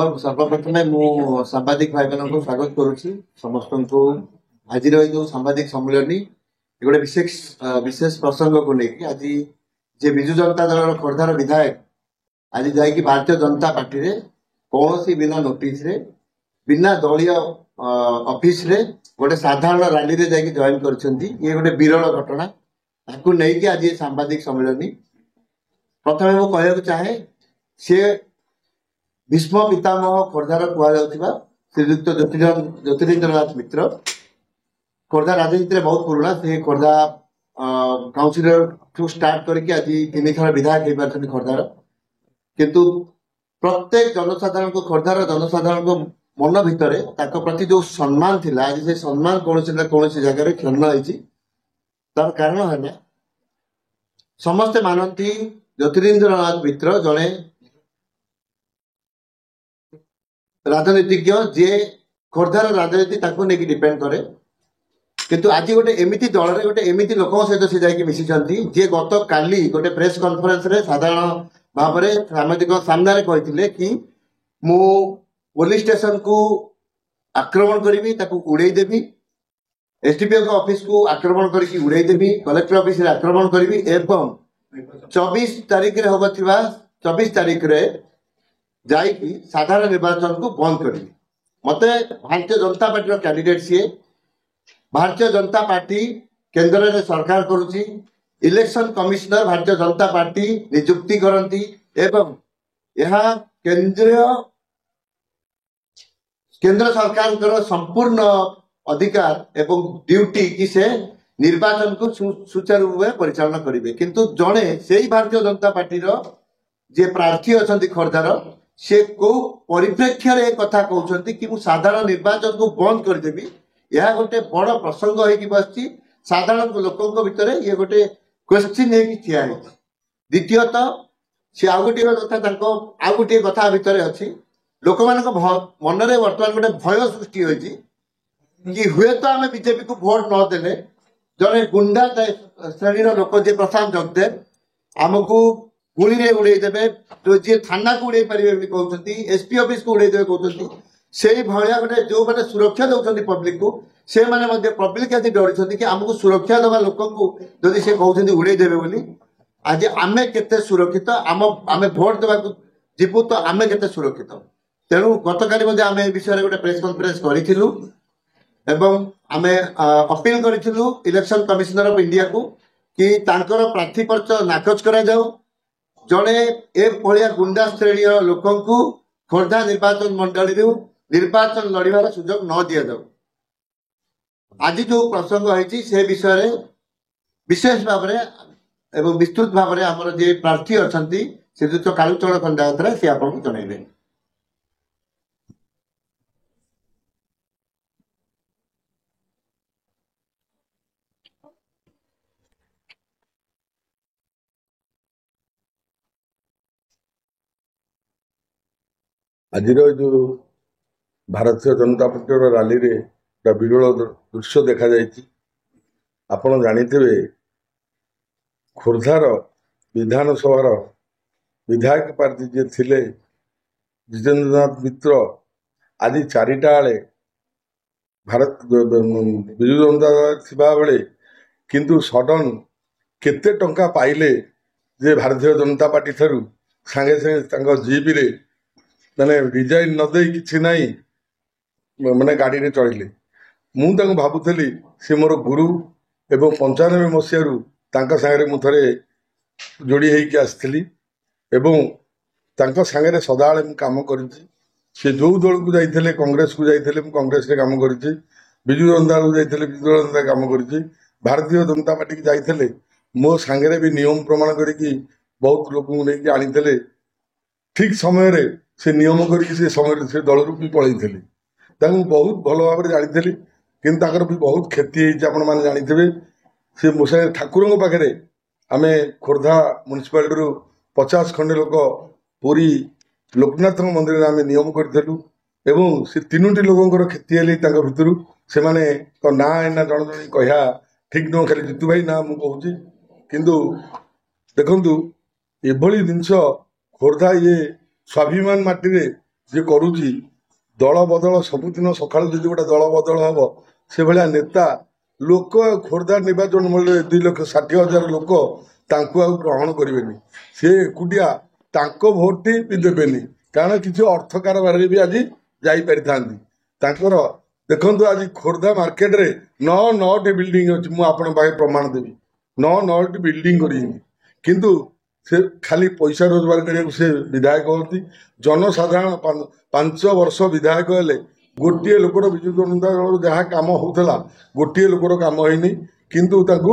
सर्वप्रथमे मु सांबादिक भाई मान स्वागत करुच्ची समस्त को आज जो सांबादिक सम्मेलन गोटे विशेष विशेष प्रसंग को लेकिन आज जे बिजु जनता दल खोर्धार विधायक आज जाकि भारतीय जनता पार्टी रे कौन सी बिना नोटिस रे बिना दलीय ऑफिस रे गोटे साधारण रैली रे जाकि जॉइन करछंती ये गोटे विरल घटना ताकू नहीं कि आज ये सांबादिक सम्मेलन प्रथमे मु कहବାକୁ चाहे से भीष्म पितामह खोर्धार कहु श्रीजुक्त ज्योतिरिंद्रनाथ मित्र खोर्धा राजनीति में बहुत पुराना से खोर्धा काउंसिलर ठू स्टार्ट करके आज 3 थर विधायक हो पार्टी खोर्धार किंतु प्रत्येक जनसाधारण को खोर्धार जनसाधारण को मन भितर प्रति जो सम्मान थिला आज से सम्मान कौन जगह क्षण होती तार कारण है समस्ते मानती ज्योतिरिंद्रनाथ मित्र जड़े राजनीतिज्ञ जे खोर्धार राजनीति नहीं डिपेंड करे किंतु आज गोटे एमती दल रे गोटे एमती लोक सहित से जाकि मिशिचंती जे गत काली गोटे प्रेस कॉन्फ्रेंस रे साधारण भाव में सामाजिक सामने कहते कि मु पुलिस स्टेशन को आक्रमण करी उड़े देवी एसडीपीओ ऑफिस को आक्रमण करके उड़े देवी कलेक्टर ऑफिस आक्रमण करी एवं 24 तारीख रे होगा 24 तारीख रे जाइकी साधारण निर्वाचन को बंद करी मते भारतीय जनता पार्टी कैंडिडेट सी भारतीय जनता पार्टी केंद्र में सरकार करुच्ची election commissioner Bharatiya Janata party नियुक्ति करती एवं यह केंद्र सरकार संपूर्ण अधिकार एवं ड्यूटी कि से निर्वाचन को सुचारू रूप में परिचालन करेंगे किंतु जड़े से ही भारतीय जनता पार्टी जे प्रार्थी अच्छा खोर्धार से को परिप्रेक्ष्य रे कथा कहते कि साधारण निर्वाचन को बंद करदेवी यह गोटे बड़ प्रसंग होगी बस साधारण लोकों भितर ये गोटे क्वेश्चन ठिया द्वितीयतः सी आउ गोटे कथा आउ गोटे कथा भितर अच्छी लोक मान मन में बर्तमान गोटे भय सृष्टि होती कि हुए तो आम बीजेपी को भोट नदेले जड़े गुंडा श्रेणी लोक जे प्रशांत जगदेव आमको गुली उड़ेदेवे तो जी थाना को उड़े पारे कहते एसपी ऑफिस को उड़ेदेवे कहते से भया गोटे जो मैंने सुरक्षा दौरान पब्लिक को से माने पब्लिक आज डरी कि आमको सुरक्षा दवा लोक जदि से कहते उड़ेदेवे बोली आज आमे केते सुरक्षित आम भोट देवा जीवु तो आमे केते सुरक्षित तेणु गतकाली आम विषय गोटे प्रेस कॉन्फ्रेंस करूँ एवं आमे अपील करूँ इलेक्शन कमिश्नर ऑफ इंडिया को कि तांकर प्रार्थी पर्चा नाकच करा जाऊ जड़े ए भाया गुंडा श्रेणी लोक खोर्धा निर्वाचन मंडली निर्वाचन लड़ार सुजोग न दि जाऊ आज जो प्रसंग होती से विषय विशेष भाव एवं विस्तृत भाव में आमर जे प्रार्थी अच्छा श्रीजुक्त कालूचरण खंडायत सी आपको जनइबे आज जो भारतीय जनता पार्टी रैली रे विरल दृश्य देखा आपण जानिथिबे खोर्धार विधानसभार विधायक प्रार्थी जे थिले जितेंद्रनाथ मित्र आज 4टा बेले भारत विजु जनता दल थिबा बेले किंतु सडन केते टंका पाइले जे भारतीय जनता पार्टी थारु सांगे सांगे जीप रे मैंने रिजाइन नदे कि माने गाड़ी रे चढ़िले मुझे भावुली सी मोर गुरु एवं 95 मसीह सागरे मु थे जोड़ी होगी आसती सागरे सदाबले मु कम कर जो दल को जाइए कांग्रेस को जाइए कांग्रेस काम कर विजु जनता दल जाइए विजु जनता काम कर भारतीय जनता पार्टी की जाइए मो सागरे भी नियम प्रमाण करके बहुत लोक नहीं आनी ठीक समय रे से नियम करके से समय से दल भी पलैली बहुत भल भाव जानी कि भी बहुत क्षति आपण मैंने जानी से मुसा ठाकुर पाखे आम खोर्धा म्यूनिसिपालिटी 50 खंडे लोक पूरी लोकनाथ मंदिर आम नियम करूँ एवं से 3टी लोकर क्षति है भितर से ना एना जन जन कह ठीक नुह खाली जितु भाई ना मुझे किंतु देखु एभली जिनस खोर्धा ये स्वाभिमान माटी ଯେ କରୁଛି ଦଳ ବଦଳ ସବୁଦିନ ସକାଳୁ ଯଦି ଗୋଟେ ଦଳ ବଦଳ ହବ ସେଭଳିଆ ନେତା ଲୋକ ଖୋର୍ଦ୍ଧା ନିର୍ବାଚନ ମଣ୍ଡଳୀରେ 2,60,000 ଲୋକ ତାଙ୍କୁ ଆଉ ଗ୍ରହଣ କରିବେନି। ସେ ଏକୁଟିଆ ତାଙ୍କ ଭୋଟଟି ବି ଦେବେନି, କାରଣ କିଛି ଅର୍ଥ କାରବାରରେ ବି ଆଜି ଯାଇପାରିଥାନ୍ତି ତାଙ୍କର। ଦେଖନ୍ତୁ ଆଜି ଖୋର୍ଦ୍ଧା ମାର୍କେଟରେ 9ଟି ବିଲ୍ଡିଂ ଅଛି, ମୁଁ ଆପଣଙ୍କ ପାଖେ ପ୍ରମାଣ ଦେବି। 9ଟି ବିଲ୍ଡିଂ କରିଛନ୍ତି, କିନ୍ତୁ ସେ ଖାଲି ପଇସା ରୋଜଗାର କରିବାକୁ ସେ ବିଧାୟକ ହୁଅନ୍ତି। ଜନସାଧାରଣ 5 ବର୍ଷ ବିଧାୟକ ହେଲେ ଗୋଟିଏ ଲୋକର ବିଜୁ ଜନତା ଦଳର ଯାହା କାମ ହଉଥିଲା ଗୋଟିଏ ଲୋକର କାମ ହେଇନି। କିନ୍ତୁ ତାଙ୍କୁ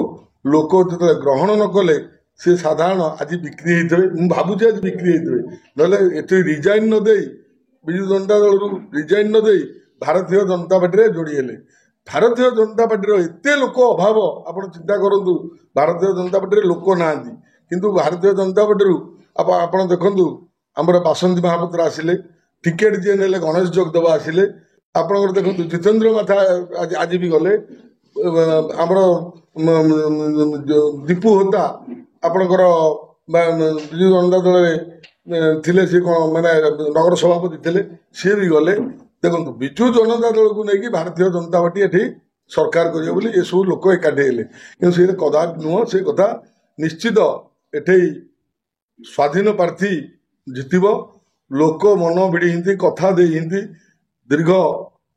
ଲୋକ ଯେତେବେଳେ ଗ୍ରହଣ ନ କଲେ ସେ ସାଧାରଣ ଆଜି ବିକ୍ରି ହେଇଥିବେ, ମୁଁ ଭାବୁଛି ଆଜି ବିକ୍ରି ହେଇଥିବେ। ନହେଲେ ଏଠି ରିଜାଇନ୍ ନ ଦେଇ ବିଜୁ ଜନତା ଦଳରୁ ରିଜାଇନ୍ ନ ଦେଇ ଭାରତୀୟ ଜନତା ପାର୍ଟିରେ ଯୋଡ଼ି ହେଲେ। ଭାରତୀୟ ଜନତା ପାର୍ଟିର ଏତେ ଲୋକ ଅଭାବ, ଆପଣ ଚିନ୍ତା କରନ୍ତୁ। ଭାରତୀୟ ଜନତା ପାର୍ଟିରେ ଲୋକ ନାହାନ୍ତି, କିନ୍ତୁ ଭାରତୀୟ ଜନତା ପାର୍ଟିରୁ ଆପଣ ଦେଖନ୍ତୁ ଆମର ବାସନ୍ତୀ ମହାପାତ୍ର ଆସିଲେ, ଟିକେଟ ଯିଏ ନେଲେ ଗଣେଶ ଜଗଦେବ ଆସିଲେ, ଆପଣଙ୍କର ଦେଖନ୍ତୁ ଜିତେନ୍ଦ୍ର ମାଥା ଆଜି ବି ଗଲେ, ଆମର ଦୀପୁ ହୋତା ଆପଣଙ୍କର ବିଜୁ ଜନତା ଦଳରେ ଥିଲେ, ସେ କ'ଣ ମାନେ ନଗର ସଭାପତି ଥିଲେ, ସିଏ ବି ଗଲେ। ଦେଖନ୍ତୁ ବିଜୁ ଜନତା ଦଳକୁ ନେଇକି ଭାରତୀୟ ଜନତା ପାର୍ଟି ଏଠି ସରକାର କରିବ ବୋଲି ଏସବୁ ଲୋକ ଏକାଠି ହେଲେ, କିନ୍ତୁ ସେ କଦାପି ନୁହଁ। ସେ କଥା ନିଶ୍ଚିତ ଏଠି ସ୍ୱାଧୀନ ପ୍ରାର୍ଥୀ ଜିତିବ। ଲୋକ ମନ ଭିଡ଼ିଛନ୍ତି, କଥା ଦେଇଛନ୍ତି। ଦୀର୍ଘ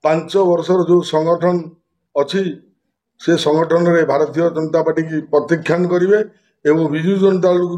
5 ବର୍ଷର ଯୋଉ ସଂଗଠନ ଅଛି ସେ ସଂଗଠନରେ ଭାରତୀୟ ଜନତା ପାର୍ଟି କି ପ୍ରତ୍ୟାଖ୍ୟାନ କରିବେ ଏବଂ ବିଜୁ ଜନତା ଦଳକୁ